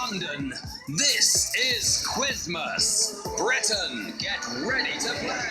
London, this is Quizmas. Britain, get ready to play.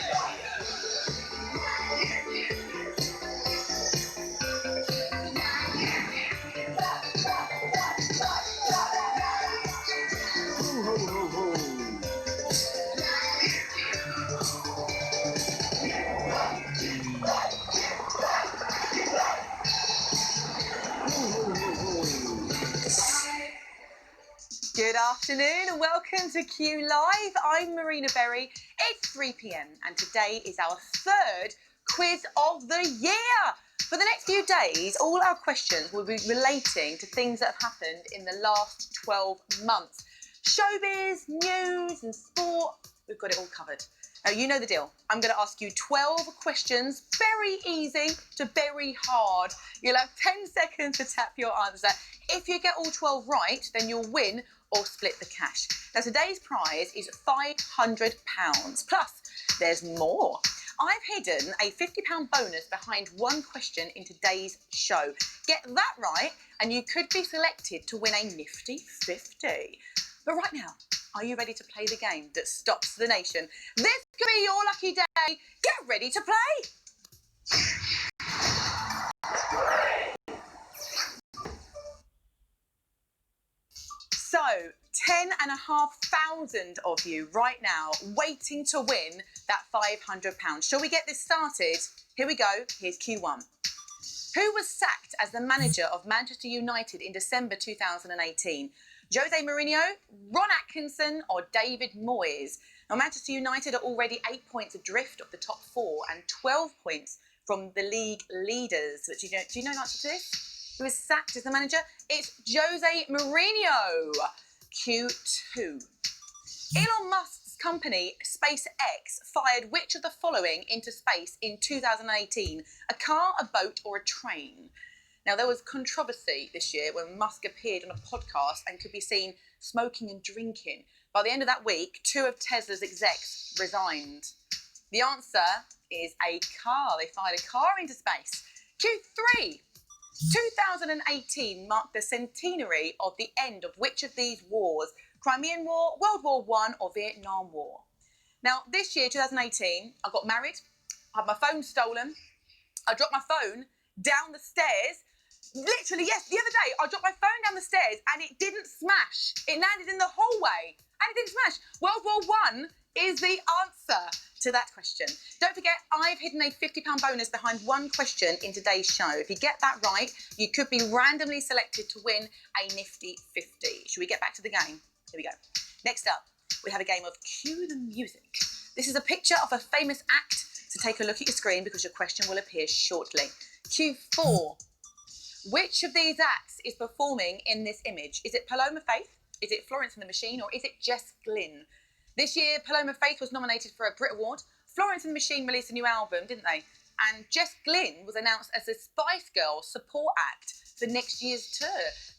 Good afternoon and welcome to Q Live. I'm Marina Berry. It's 3 p.m. and today is our third quiz of the year. For the next few days, all our questions will be relating to things that have happened in the last 12 months. Showbiz, news and sport, we've got it all covered. Now, you know the deal. I'm going to ask you 12 questions, very easy to very hard. You'll have 10 seconds to tap your answer. If you get all 12 right, then you'll win or split the cash. Now, today's prize is £500. Plus, there's more. I've hidden a £50 bonus behind one question in today's show. Get that right, and you could be selected to win a nifty 50. But right now, are you ready to play the game that stops the nation? This could be your lucky day. Get ready to play. So, 10,500 of you right now waiting to win that £500. Shall we get this started? Here we go. Here's Q1. Who was sacked as the manager of Manchester United in December 2018? Jose Mourinho, Ron Atkinson or David Moyes? Now, Manchester United are already 8 points adrift of the top four and 12 points from the league leaders. But do you know the answer to this? Who was sacked as the manager? It's Jose Mourinho. Q2. Elon Musk's company, SpaceX, fired which of the following into space in 2018? A car, a boat or a train? Now, there was controversy this year when Musk appeared on a podcast and could be seen smoking and drinking. By the end of that week, 2 of Tesla's execs resigned. The answer is a car. They fired a car into space. Q3. 2018 marked the centenary of the end of which of these wars? Crimean War, World War I or Vietnam War? Now, this year, 2018, I got married, I had my phone stolen, I dropped my phone down the stairs. Literally, yes, the other day, I dropped my phone down the stairs and it didn't smash. It landed in the hallway and it didn't smash. World War I is the answer to that question. Don't forget, I've hidden a £50 bonus behind one question in today's show. If you get that right, you could be randomly selected to win a nifty 50. Should we get back to the game? Here we go. Next up, we have a game of Cue the Music. This is a picture of a famous act, so take a look at your screen because your question will appear shortly. Q4. Which of these acts is performing in this image? Is it Paloma Faith? Is it Florence and the Machine? Or is it Jess Glynne? This year, Paloma Faith was nominated for a Brit Award. Florence and the Machine released a new album, didn't they? And Jess Glynne was announced as the Spice Girls support act for next year's tour.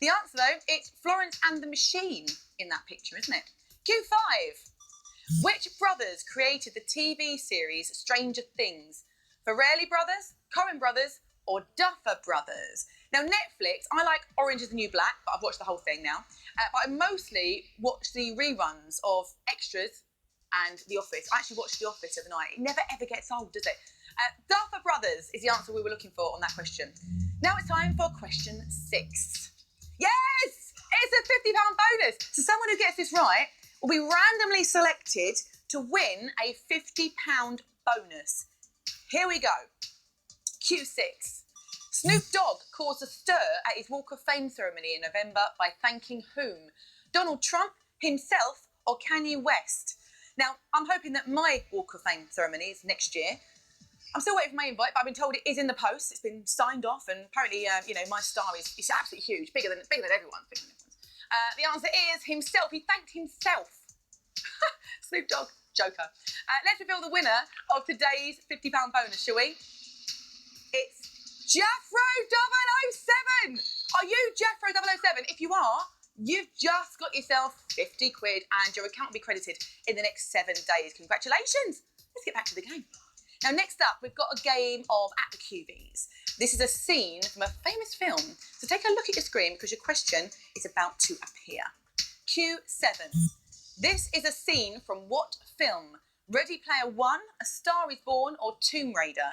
The answer, though, it's Florence and the Machine in that picture, isn't it? Q5. Which brothers created the TV series Stranger Things? Farrelly Brothers, Coen Brothers, or Duffer Brothers? Now, Netflix, I like Orange is the New Black, but I've watched the whole thing now. But I mostly watch the reruns of Extras and The Office. I actually watched The Office the other night. It never ever gets old, does it? Duffer Brothers is the answer we were looking for on that question. Now it's time for question 6. Yes! It's a £50 bonus. So someone who gets this right will be randomly selected to win a £50 bonus. Here we go. Q6. Snoop Dogg caused a stir at his Walk of Fame ceremony in November by thanking whom? Donald Trump, himself, or Kanye West? Now, I'm hoping that my Walk of Fame ceremony is next year. I'm still waiting for my invite, but I've been told it is in the post. It's been signed off, and apparently, my star is absolutely huge, bigger than everyone. The answer is himself. He thanked himself. Snoop Dogg, joker. Let's reveal the winner of today's £50 bonus, shall we? It's Jeffro 007! Are you Jeffro 007? If you are, you've just got yourself 50 quid and your account will be credited in the next 7 days. Congratulations. Let's get back to the game. Now, next up, we've got a game of At the QVs. This is a scene from a famous film. So take a look at your screen because your question is about to appear. Q7. This is a scene from what film? Ready Player One, A Star is Born, or Tomb Raider?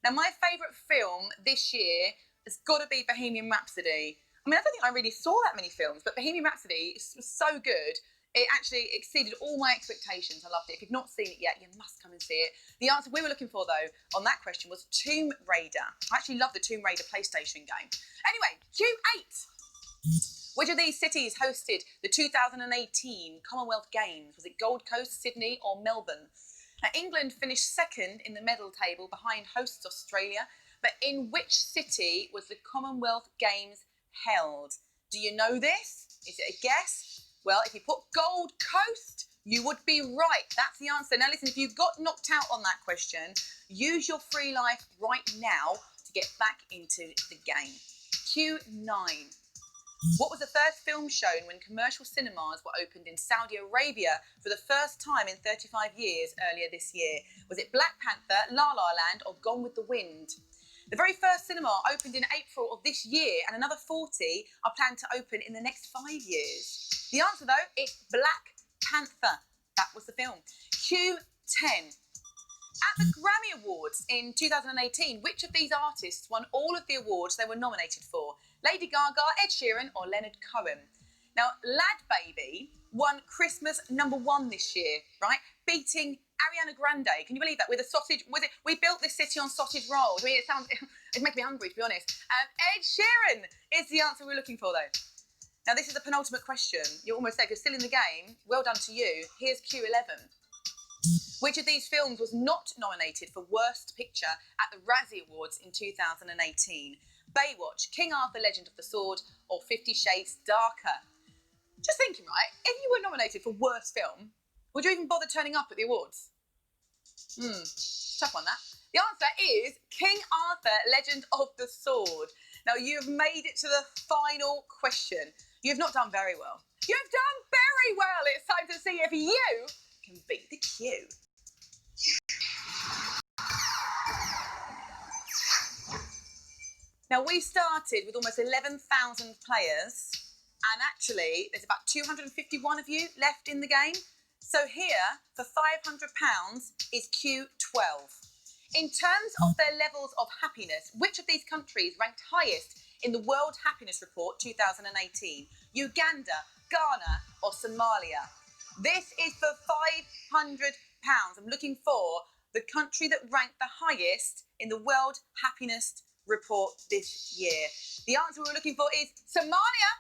Now, my favourite film this year has got to be Bohemian Rhapsody. I mean, I don't think I really saw that many films, but Bohemian Rhapsody was so good. It actually exceeded all my expectations. I loved it. If you've not seen it yet, you must come and see it. The answer we were looking for, though, on that question was Tomb Raider. I actually love the Tomb Raider PlayStation game. Anyway, Q8. Which of these cities hosted the 2018 Commonwealth Games? Was it Gold Coast, Sydney, or Melbourne? Now, England finished second in the medal table behind hosts Australia, but in which city was the Commonwealth Games held? Do you know this? Is it a guess? Well, if you put Gold Coast, you would be right. That's the answer. Now listen, if you got knocked out on that question, use your free life right now to get back into the game. Q9. What was the first film shown when commercial cinemas were opened in Saudi Arabia for the first time in 35 years earlier this year? Was it Black Panther, La La Land, or Gone with the Wind? The very first cinema opened in April of this year, and another 40 are planned to open in the next 5 years. The answer, though, is Black Panther. That was the film. Q10. At the Grammy Awards in 2018, which of these artists won all of the awards they were nominated for? Lady Gaga, Ed Sheeran, or Leonard Cohen? Now, Lad Baby won Christmas #1 this year, right? Beating Ariana Grande. Can you believe that? With a sausage, was it? We built this city on sausage rolls. I mean, it's making me hungry, to be honest. Ed Sheeran is the answer we're looking for, though. Now, this is the penultimate question. You're almost there. If you're still in the game, well done to you. Here's Q11. Which of these films was not nominated for Worst Picture at the Razzie Awards in 2018? Baywatch, King Arthur, Legend of the Sword, or 50 Shades Darker? Just thinking, right, if you were nominated for Worst Film, would you even bother turning up at the awards? Tough one, that. The answer is King Arthur, Legend of the Sword. Now, you've made it to the final question. You've not done very well. You've done very well. It's time to see if you can beat the queue. Now, we started with almost 11,000 players, and actually there's about 251 of you left in the game. So here, for £500, is Q12. In terms of their levels of happiness, which of these countries ranked highest in the World Happiness Report 2018? Uganda, Ghana, or Somalia? This is for £500. I'm looking for the country that ranked the highest in the World Happiness Report this year. The answer we were looking for is Somalia.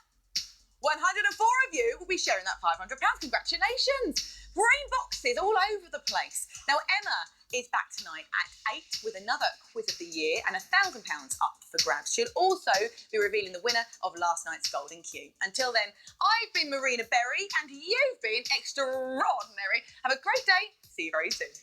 104 of you will be sharing that £500. Congratulations. Brain boxes all over the place. Now, Emma is back tonight at 8 with another quiz of the year and £1,000 up for grabs. She'll also be revealing the winner of last night's Golden Q. Until then, I've been Marina Berry and you've been extraordinary. Have a great day. See you very soon.